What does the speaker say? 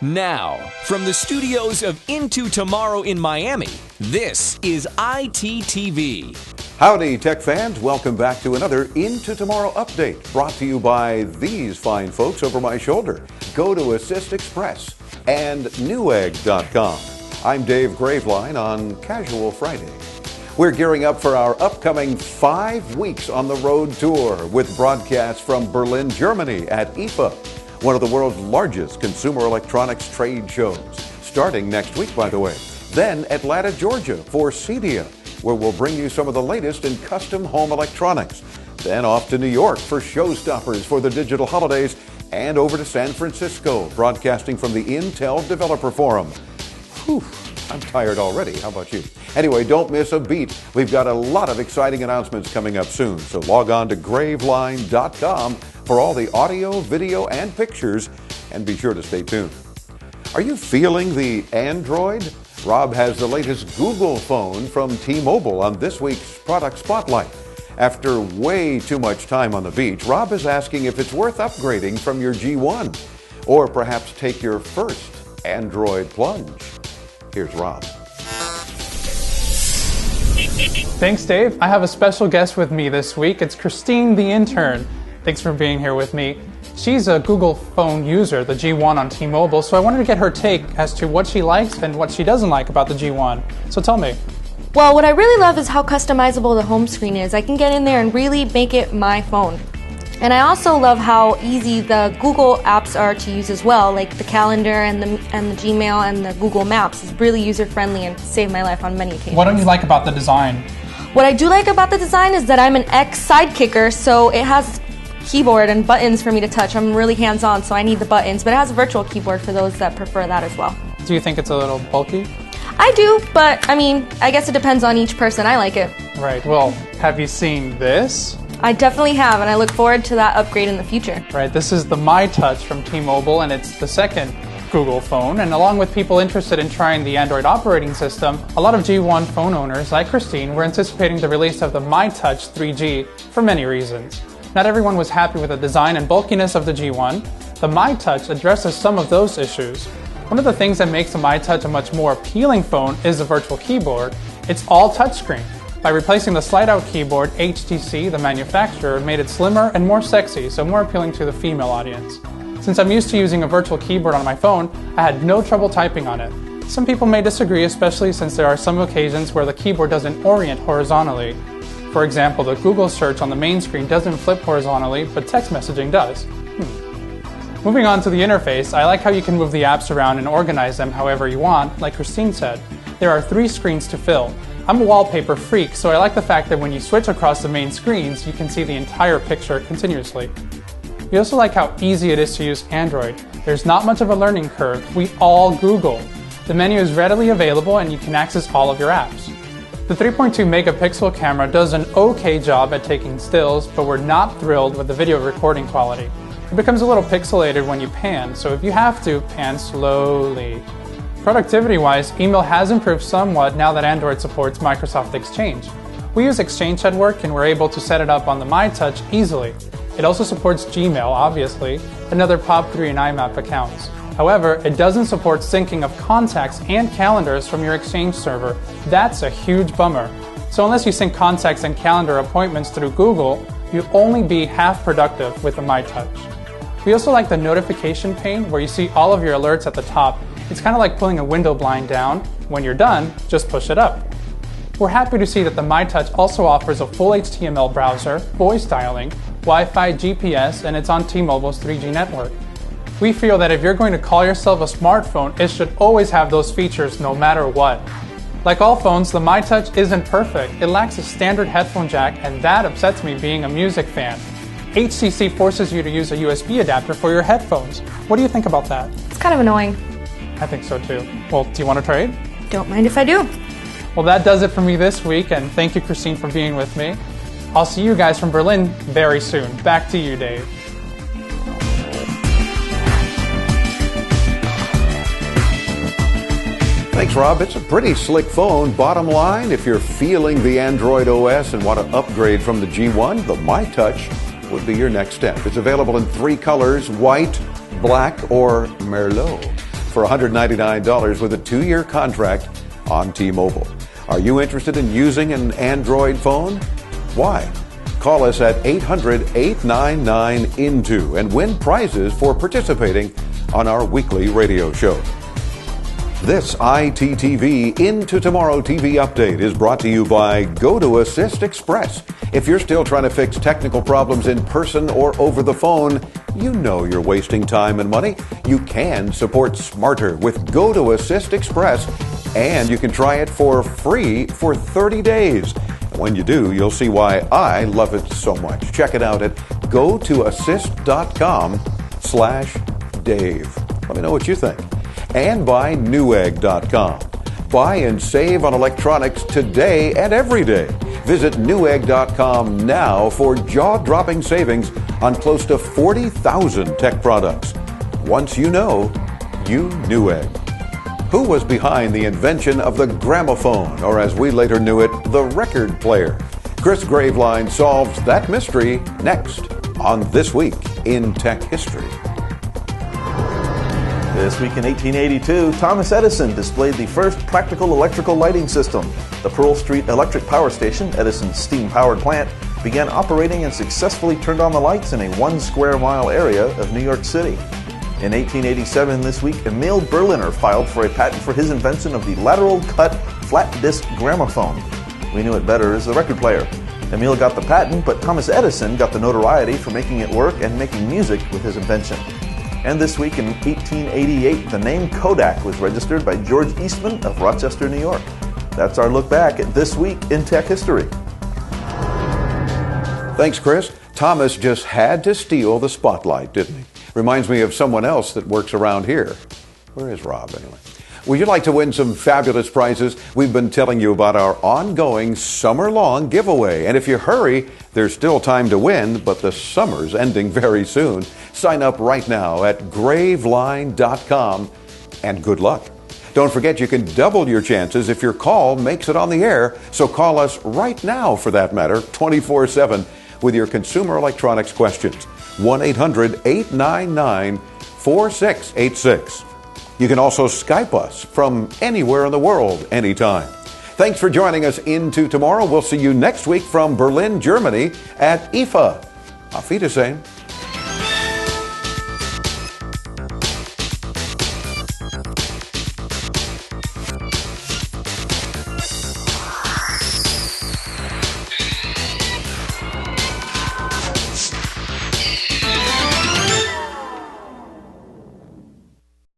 Now, from the studios of Into Tomorrow in Miami, this is ITTV. Howdy, tech fans. Welcome back to another Into Tomorrow update, brought to you by these fine folks over my shoulder. Go to Assist Express and Newegg.com. I'm Dave Graveline on Casual Friday. We're gearing up for our upcoming 5 weeks on the road tour with broadcasts from Berlin, Germany at IFA, one of the world's largest consumer electronics trade shows, starting next week, by the way. Then Atlanta, Georgia for CEDIA, where we'll bring you some of the latest in custom home electronics. Then off to New York for showstoppers for the digital holidays, and over to San Francisco, broadcasting from the Intel Developer Forum. Whew, I'm tired already. How about you? Anyway, don't miss a beat. We've got a lot of exciting announcements coming up soon, so log on to graveline.com for all the audio, video, and pictures, and be sure to stay tuned. Are you feeling the Android? Rob has the latest Google phone from T-Mobile on this week's Product Spotlight. After way too much time on the beach, Rob is asking if it's worth upgrading from your G1, or perhaps take your first Android plunge. Here's Rob. Thanks, Dave. I have a special guest with me this week. It's Christine, the intern. Thanks for being here with me. She's a Google phone user, the G1 on T-Mobile, so I wanted to get her take as to what she likes and what she doesn't like about the G1. So tell me. Well, what I really love is how customizable the home screen is. I can get in there and really make it my phone. And I also love how easy the Google apps are to use as well, like the calendar and the Gmail and the Google Maps. It's really user-friendly and saved my life on many occasions. What don't you like about the design? What I do like about the design is that I'm an ex-sidekicker, so it has keyboard and buttons for me to touch. I'm really hands-on, so I need the buttons, but it has a virtual keyboard for those that prefer that as well. Do you think it's a little bulky? I do, but I mean, I guess it depends on each person. I like it. Right, well, have you seen this? I definitely have, and I look forward to that upgrade in the future. Right, this is the myTouch from T-Mobile, and it's the second Google phone. And along with people interested in trying the Android operating system, a lot of G1 phone owners, like Christine, were anticipating the release of the myTouch 3G for many reasons. Not everyone was happy with the design and bulkiness of the G1. The myTouch addresses some of those issues. One of the things that makes the myTouch a much more appealing phone is the virtual keyboard. It's all touchscreen. By replacing the slide-out keyboard, HTC, the manufacturer, made it slimmer and more sexy, so more appealing to the female audience. Since I'm used to using a virtual keyboard on my phone, I had no trouble typing on it. Some people may disagree, especially since there are some occasions where the keyboard doesn't orient horizontally. For example, the Google search on the main screen doesn't flip horizontally, but text messaging does. Moving on to the interface, I like how you can move the apps around and organize them however you want, like Christine said. There are 3 screens to fill. I'm a wallpaper freak, so I like the fact that when you switch across the main screens, you can see the entire picture continuously. We also like how easy it is to use Android. There's not much of a learning curve. We all Google. The menu is readily available and you can access all of your apps. The 3.2 megapixel camera does an okay job at taking stills, but we're not thrilled with the video recording quality. It becomes a little pixelated when you pan, so if you have to, pan slowly. Productivity-wise, email has improved somewhat now that Android supports Microsoft Exchange. We use Exchange at work and we're able to set it up on the myTouch easily. It also supports Gmail, obviously, and other POP3 and IMAP accounts. However, it doesn't support syncing of contacts and calendars from your Exchange server. That's a huge bummer. So unless you sync contacts and calendar appointments through Google, you'll only be half productive with the myTouch. We also like the notification pane where you see all of your alerts at the top. It's kind of like pulling a window blind down. When you're done, just push it up. We're happy to see that the myTouch also offers a full HTML browser, voice dialing, Wi-Fi, GPS, and it's on T-Mobile's 3G network. We feel that if you're going to call yourself a smartphone, it should always have those features no matter what. Like all phones, the myTouch isn't perfect. It lacks a standard headphone jack, and that upsets me being a music fan. HTC forces you to use a USB adapter for your headphones. What do you think about that? It's kind of annoying. I think so too. Well, do you want to trade? Don't mind if I do. Well, that does it for me this week, and thank you, Christine, for being with me. I'll see you guys from Berlin very soon. Back to you, Dave. Thanks, Rob. It's a pretty slick phone. Bottom line, if you're feeling the Android OS and want to upgrade from the G1, the myTouch would be your next step. It's available in 3 colors, white, black, or Merlot. for $199 with a 2-year contract on T-Mobile. Are you interested in using an Android phone? Why? Call us at 800-899-INTO and win prizes for participating on our weekly radio show. This ITTV Into Tomorrow TV update is brought to you by Go to Assist Express. If you're still trying to fix technical problems in person or over the phone, you know you're wasting time and money. You can support smarter with Go to Assist Express, and you can try it for free for 30 days. When you do, you'll see why I love it so much. Check it out at gotoassist.com/Dave. Let me know what you think. And by Newegg.com. Buy and save on electronics today and every day. Visit Newegg.com now for jaw-dropping savings on close to 40,000 tech products. Once you know, you Newegg. Who was behind the invention of the gramophone, or as we later knew it, the record player? Chris Graveline solves that mystery next on This Week in Tech History. This week in 1882, Thomas Edison displayed the first practical electrical lighting system. The Pearl Street Electric Power Station, Edison's steam-powered plant, began operating and successfully turned on the lights in a 1 square mile area of New York City. In 1887, this week, Emil Berliner filed for a patent for his invention of the lateral cut flat disc gramophone. We knew it better as the record player. Emil got the patent, but Thomas Edison got the notoriety for making it work and making music with his invention. And this week in 1888, the name Kodak was registered by George Eastman of Rochester, New York. That's our look back at This Week in Tech History. Thanks, Chris. Thomas just had to steal the spotlight, didn't he? Reminds me of someone else that works around here. Where is Rob, anyway? Would you like to win some fabulous prizes? We've been telling you about our ongoing summer-long giveaway. And if you hurry, there's still time to win, but the summer's ending very soon. Sign up right now at graveline.com, and good luck. Don't forget you can double your chances if your call makes it on the air. So call us right now, for that matter, 24/7, with your consumer electronics questions. 1-800-899-4686. You can also Skype us from anywhere in the world, anytime. Thanks for joining us Into Tomorrow. We'll see you next week from Berlin, Germany at IFA. Auf Wiedersehen.